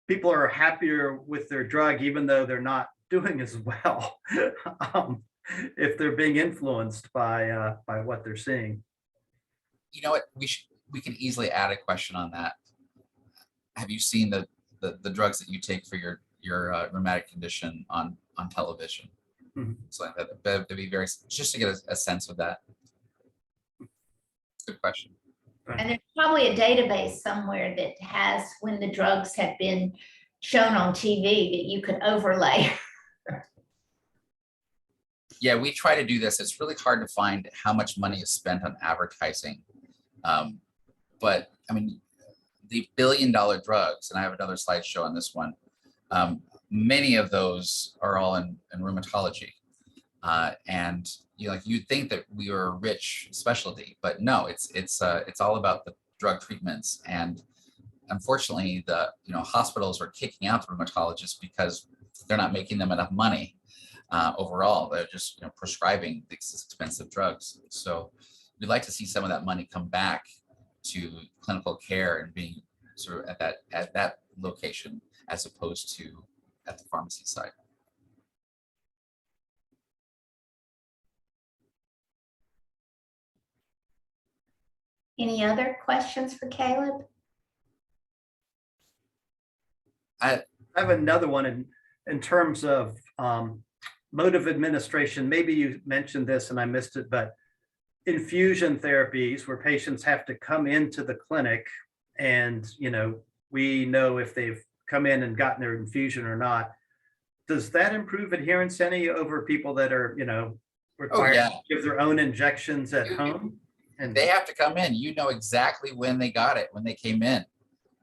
people are happier with their drug, even though they're not doing as well, if they're being influenced by what they're seeing. You know what? We can easily add a question on that. Have you seen the drugs that you take for your rheumatic condition on television? Mm-hmm. So that'd be very, just to get a sense of that. Good question. And there's probably a database somewhere that has when the drugs have been shown on TV that you could overlay. Yeah, we try to do this. It's really hard to find how much money is spent on advertising. But I mean, the billion-dollar drugs, and I have another slideshow on this one, many of those are all in rheumatology. And you'd think that we were a rich specialty, but no, it's all about the drug treatments. And unfortunately, the hospitals are kicking out the rheumatologists because they're not making them enough money overall. They're just prescribing these expensive drugs. So we'd like to see some of that money come back to clinical care and being sort of at that location as opposed to at the pharmacy side. Any other questions for Kaleb? I have another one in terms of mode of administration. Maybe you mentioned this and I missed it, but infusion therapies where patients have to come into the clinic and, we know if they've come in and gotten their infusion or not. Does that improve adherence any over people that are, required to give their own injections at home? And they have to come in. You know exactly when they got it, when they came in.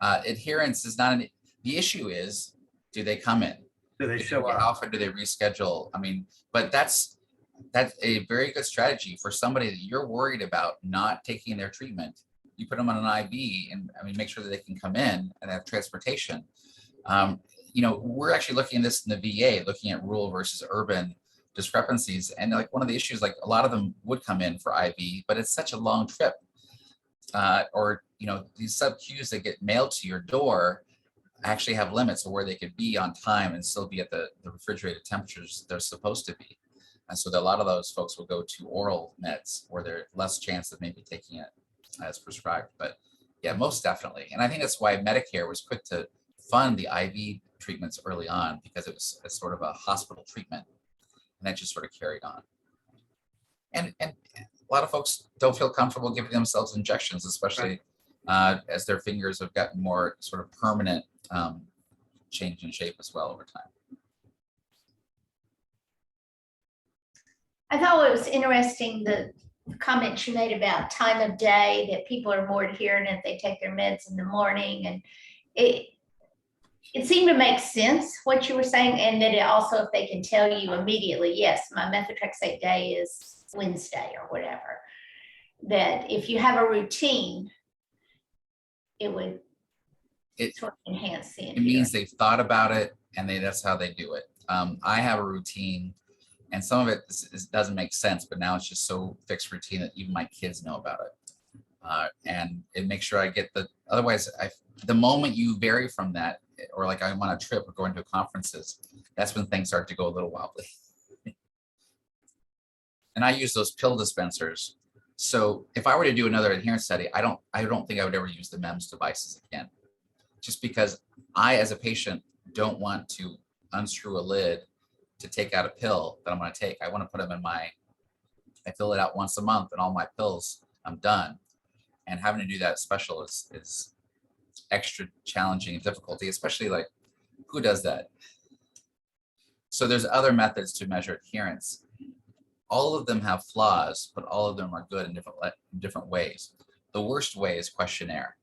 Adherence is not the issue is, do they come in? do they show How up? often do they reschedule? I mean, but that's a very good strategy for somebody that you're worried about not taking their treatment. You put them on an IV and I mean, make sure that they can come in and have transportation. You know, we're actually looking at this in the VA, looking at rural versus urban discrepancies. And like one of the issues, like a lot of them would come in for IV, but it's such a long trip. Or, you know, these sub-Qs that get mailed to your door actually have limits of where they could be on time and still be at the refrigerated temperatures they're supposed to be. And so that a lot of those folks will go to oral meds where there's less chance of maybe taking it as prescribed. But yeah, most definitely. And I think that's why Medicare was quick to fund the IV treatments early on, because it was a sort of a hospital treatment, and that just sort of carried on. And a lot of folks don't feel comfortable giving themselves injections, especially as their fingers have gotten more sort of permanent change in shape as well over time. I thought it was interesting, the comment you made about time of day, that people are more adherent if they take their meds in the morning. And it seemed to make sense what you were saying, and that it also, if they can tell you immediately, yes, my methotrexate day is Wednesday or whatever, that if you have a routine, it would sort of enhance the It means they've thought about it and that's how they do it. I have a routine, and some of it doesn't make sense, but now it's just so fixed routine that even my kids know about it. And it makes sure I get otherwise the moment you vary from that, or like I'm on a trip or going to conferences, that's when things start to go a little wobbly. And I use those pill dispensers. So if I were to do another adherence study, I don't think I would ever use the MEMS devices again, just because I, as a patient, don't want to unscrew a lid to take out a pill that I'm going to take. I want to put them in I fill it out once a month, and all my pills, I'm done. And having to do that special is extra challenging and difficulty, especially like, who does that? So there's other methods to measure adherence. All of them have flaws, but all of them are good in different ways. The worst way is questionnaire.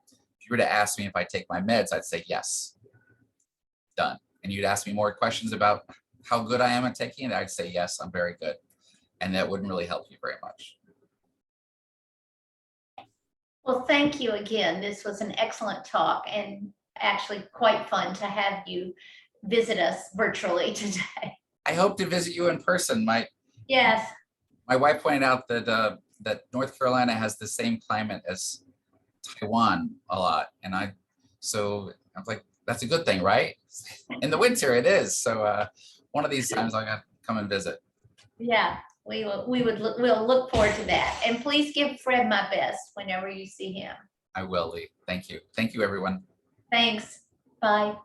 If you were to ask me if I take my meds, I'd say yes, done. And you'd ask me more questions about how good I am at taking it, I'd say yes, I'm very good. And that wouldn't really help you very much. Well, thank you again. This was an excellent talk, and actually quite fun to have you visit us virtually today. I hope to visit you in person. Yes. My wife pointed out that that North Carolina has the same climate as Taiwan a lot, and I was like, that's a good thing, right? In the winter it is. So one of these times I got to come and visit. Yeah, we'll look forward to that. And please give Fred my best whenever you see him. I will, Lee. Thank you. Thank you, everyone. Thanks. Bye.